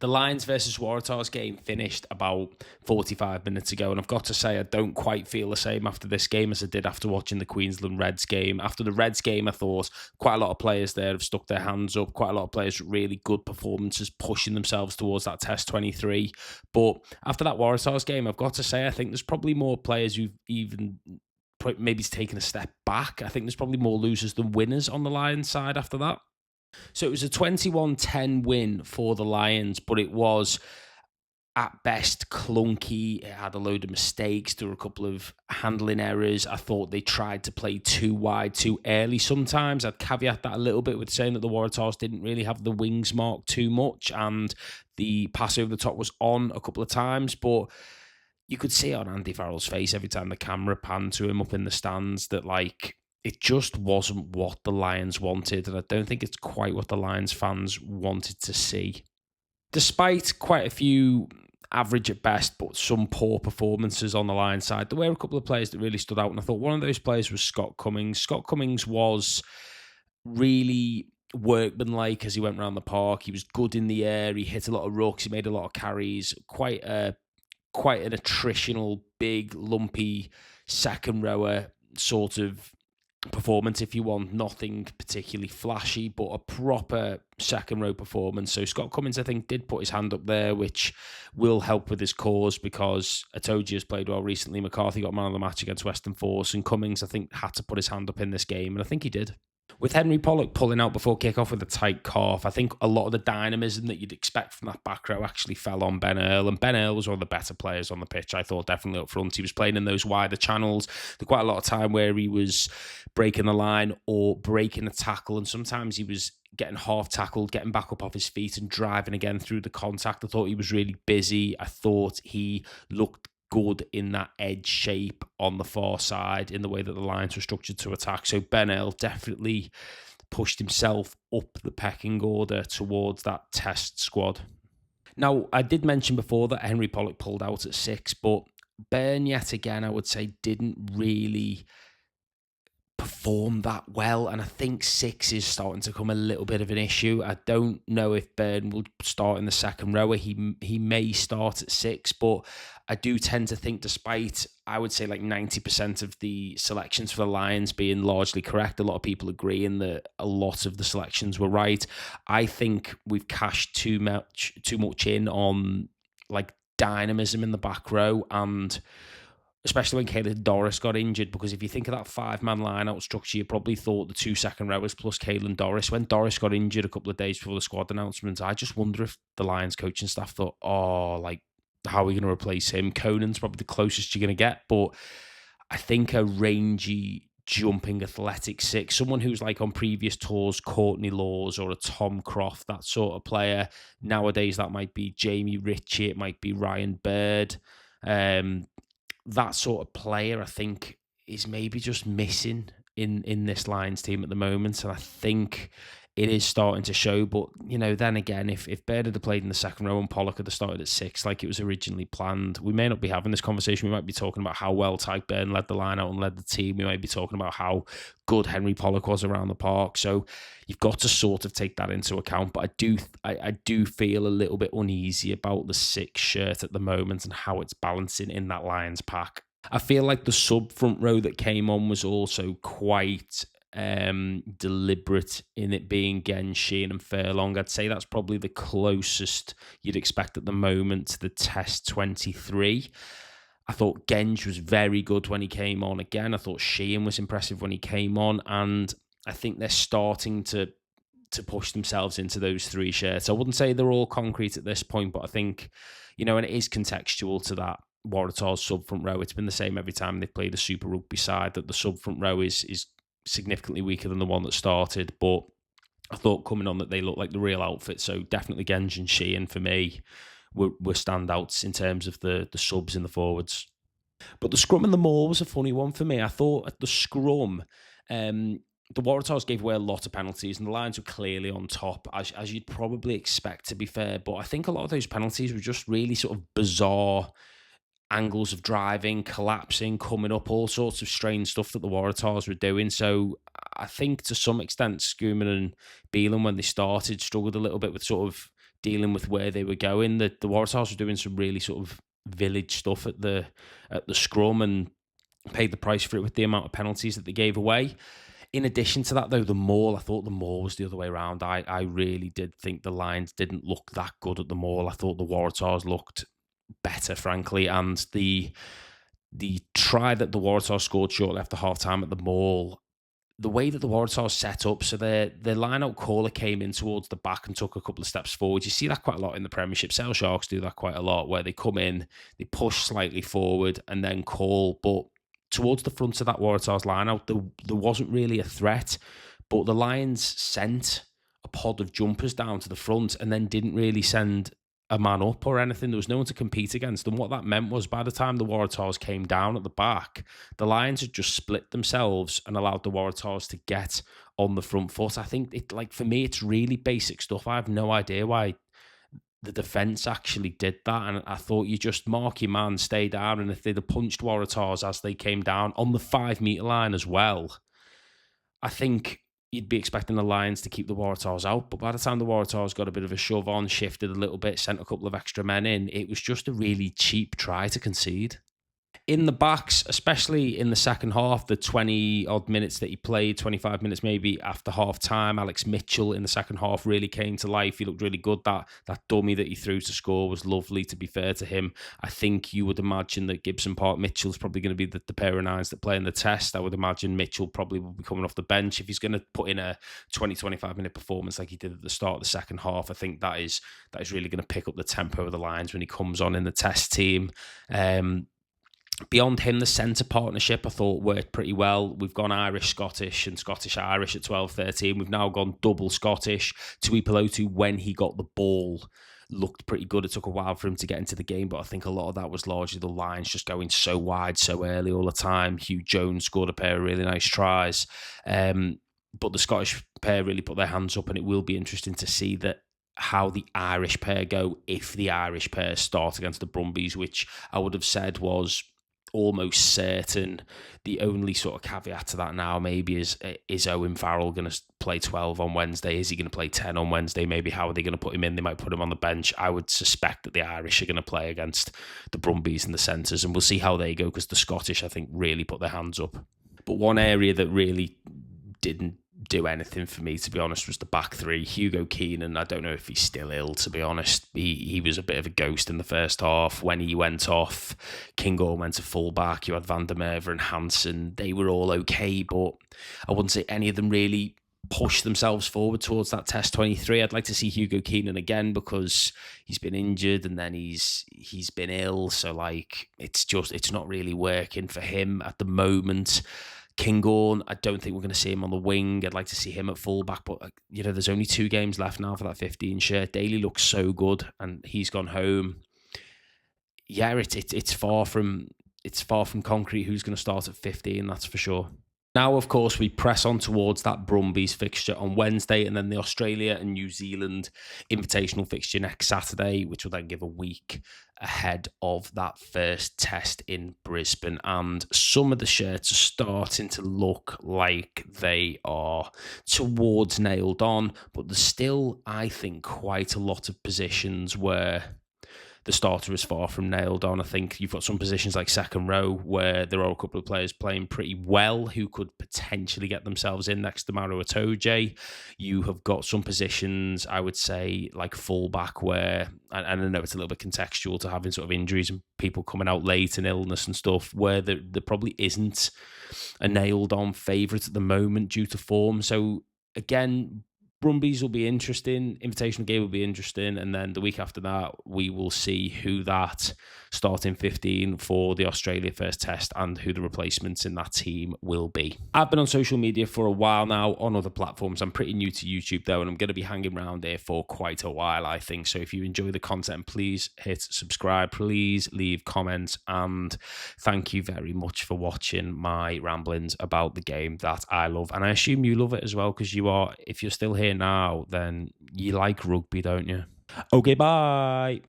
The Lions versus Waratahs game finished about 45 minutes ago, and I've got to say I don't quite feel the same after this game as I did after watching the Queensland Reds game. After the Reds game, I thought quite a lot of players there have stuck their hands up, quite a lot of players really good performances, pushing themselves towards that Test 23. But after that Waratahs game, I've got to say I think there's probably more players who've even maybe taken a step back. I think there's probably more losers than winners on the Lions side after that. So it was a 21-10 win for the Lions, but it was at best clunky. It had a load of mistakes. There were a couple of handling errors. I thought they tried to play too wide too early sometimes. I'd caveat that a little bit with saying that the Waratahs didn't really have the wings marked too much, and the pass over the top was on a couple of times, but you could see on Andy Farrell's face every time the camera panned to him up in the stands that, like, it just wasn't what the Lions wanted, and I don't think it's quite what the Lions fans wanted to see. Despite quite a few average at best, but some poor performances on the Lions side, there were a couple of players that really stood out, and I thought one of those players was Scott Cummings. Scott Cummings was really workmanlike as he went around the park. He was good in the air. He hit a lot of rucks. He made a lot of carries. Quite an attritional, big, lumpy second rower sort of performance, if you want. Nothing particularly flashy, but a proper second row performance. So Scott Cummings, I think, did put his hand up there, which will help with his cause because Itoje has played well recently. McCarthy got man of the match against Western Force, and Cummings, I think, had to put his hand up in this game, and I think he did. With Henry Pollock pulling out before kickoff with a tight calf, I think a lot of the dynamism that you'd expect from that back row actually fell on Ben Earl, and Ben Earl was one of the better players on the pitch, I thought, definitely up front. He was playing in those wider channels. There quite a lot of time where he was breaking the line or breaking a tackle, and sometimes he was getting half tackled, getting back up off his feet and driving again through the contact. I thought he was really busy. I thought he looked good in that edge shape on the far side in the way that the Lions were structured to attack. So Ben Earl definitely pushed himself up the pecking order towards that Test squad. Now, I did mention before that Henry Pollock pulled out at 6, but Byrne, yet again, I would say, didn't really perform that well, and I think 6 is starting to become a little bit of an issue. I don't know if Byrne will start in the second rower. He may start at 6, but I do tend to think, despite, I would say, like 90% of the selections for the Lions being largely correct, a lot of people agreeing that a lot of the selections were right. I think we've cashed too much in on like dynamism in the back row, and especially when Caelan Doris got injured, because if you think of that 5-man line-out structure, you probably thought the 2 second rowers plus Caelan Doris. When Doris got injured a couple of days before the squad announcement, I just wonder if the Lions coaching staff thought, how are we going to replace him? Conan's probably the closest you're going to get, but I think a rangy, jumping, athletic 6, someone who's like on previous tours, Courtney Laws or a Tom Croft, that sort of player. Nowadays, that might be Jamie Ritchie, it might be Ryan Bird. That sort of player, I think, is maybe just missing in this Lions team at the moment, and I think it is starting to show. But, then again, if Baird had played in the second row and Pollock had started at 6 like it was originally planned, we may not be having this conversation. We might be talking about how well Tyke Byrne led the line out and led the team. We might be talking about how good Henry Pollock was around the park. So you've got to sort of take that into account. But I do feel a little bit uneasy about the 6 shirt at the moment and how it's balancing in that Lions pack. I feel like the sub front row that came on was also quite deliberate in it being Genge, Sheehan and Furlong. I'd say that's probably the closest you'd expect at the moment to the Test 23. I thought Genge was very good when he came on again. I thought Sheehan was impressive when he came on, and I think they're starting to push themselves into those 3 shirts. I wouldn't say they're all concrete at this point, but I think, and it is contextual to that Waratahs sub front row. It's been the same every time they've played a Super Rugby side, that the sub front row is significantly weaker than the one that started, but I thought coming on that they looked like the real outfit. So definitely Genge and Sheehan for me were standouts in terms of the subs in the forwards. But the scrum and the maul was a funny one for me. I thought at the scrum, the Waratahs gave away a lot of penalties, and the Lions were clearly on top, as you'd probably expect, to be fair. But I think a lot of those penalties were just really sort of bizarre angles of driving, collapsing, coming up, all sorts of strange stuff that the Waratahs were doing. So I think to some extent, Schoeman and Beelan, when they started, struggled a little bit with sort of dealing with where they were going. The Waratahs were doing some really sort of village stuff at the scrum and paid the price for it with the amount of penalties that they gave away. In addition to that, though, I thought the Maul was the other way around. I really did think the Lions didn't look that good at the Maul. I thought the Waratahs looked better, frankly, and the try that the Waratahs scored shortly after half time at the Maul, the way that the Waratahs set up, so their line-out caller came in towards the back and took a couple of steps forward. You see that quite a lot in the Premiership. Sale Sharks do that quite a lot, where they come in, they push slightly forward and then call, but towards the front of that Waratahs line-out, there wasn't really a threat, but the Lions sent a pod of jumpers down to the front and then didn't really send a man up or anything. There was no one to compete against. And what that meant was by the time the Waratahs came down at the back, the Lions had just split themselves and allowed the Waratahs to get on the front foot. I think for me, it's really basic stuff. I have no idea why the defence actually did that. And I thought you just mark your man, stay down. And if they'd have punched Waratahs as they came down on the 5 metre line as well, I think you'd be expecting the Lions to keep the Waratahs out. But by the time the Waratahs got a bit of a shove on, shifted a little bit, sent a couple of extra men in, it was just a really cheap try to concede. In the backs, especially in the second half, the 20-odd minutes that he played, 25 minutes maybe after half-time, Alex Mitchell in the second half really came to life. He looked really good. That dummy that he threw to score was lovely, to be fair to him. I think you would imagine that Gibson Park Mitchell's probably going to be the pair of nines that play in the test. I would imagine Mitchell probably will be coming off the bench. If he's going to put in a 20, 25-minute performance like he did at the start of the second half, I think that is really going to pick up the tempo of the Lions when he comes on in the test team. Beyond him, the centre partnership I thought worked pretty well. We've gone Irish-Scottish and Scottish-Irish at 12-13. We've now gone double Scottish. Tuipulotu, when he got the ball, looked pretty good. It took a while for him to get into the game, but I think a lot of that was largely the Lions just going so wide so early all the time. Hugh Jones scored a pair of really nice tries. But the Scottish pair really put their hands up, and it will be interesting to see how the Irish pair go if the Irish pair start against the Brumbies, which I would have said was almost certain. The only sort of caveat to that now maybe is Owen Farrell going to play 12 on Wednesday? Is he going to play 10 on Wednesday? Maybe how are they going to put him in? They might put him on the bench. I would suspect that the Irish are going to play against the Brumbies and the centres, and we'll see how they go, because the Scottish, I think, really put their hands up. But one area that really didn't do anything for me, to be honest, was the back three. Hugo Keenan, I don't know if he's still ill, to be honest. He was a bit of a ghost in the first half. When he went off, Kinghorn went to fullback. You had Van der Merwe and Hansen. They were all okay, but I wouldn't say any of them really pushed themselves forward towards that test 23. I'd like to see Hugo Keenan again, because he's been injured and then he's been ill, so it's not really working for him at the moment. Kinghorn, I don't think we're going to see him on the wing. I'd like to see him at fullback, but there's only 2 games left now for that 15 shirt. Daly looks so good, and he's gone home. Yeah, it's far from concrete who's going to start at 15. That's for sure. Now, of course, we press on towards that Brumbies fixture on Wednesday, and then the Australia and New Zealand invitational fixture next Saturday, which will then give a week ahead of that first test in Brisbane. And some of the shirts are starting to look like they are towards nailed on, but there's still, I think, quite a lot of positions where the starter is far from nailed on. I think you've got some positions like second row where there are a couple of players playing pretty well who could potentially get themselves in next to Maro Itoje. You have got some positions, I would say, like fullback, where, and I know it's a little bit contextual to having sort of injuries and people coming out late and illness and stuff, where there probably isn't a nailed on favourite at the moment due to form. So again, Brumbies will be interesting, Invitational game will be interesting, and then the week after that, we will see who that starting 15 for the Australia first test and who the replacements in that team will be. I've been on social media for a while now on other platforms. I'm pretty new to YouTube though, and I'm going to be hanging around here for quite a while, I think. So if you enjoy the content, please hit subscribe, please leave comments, and thank you very much for watching my ramblings about the game that I love. And I assume you love it as well, because if you're still here now, then you like rugby, don't you? Okay, bye.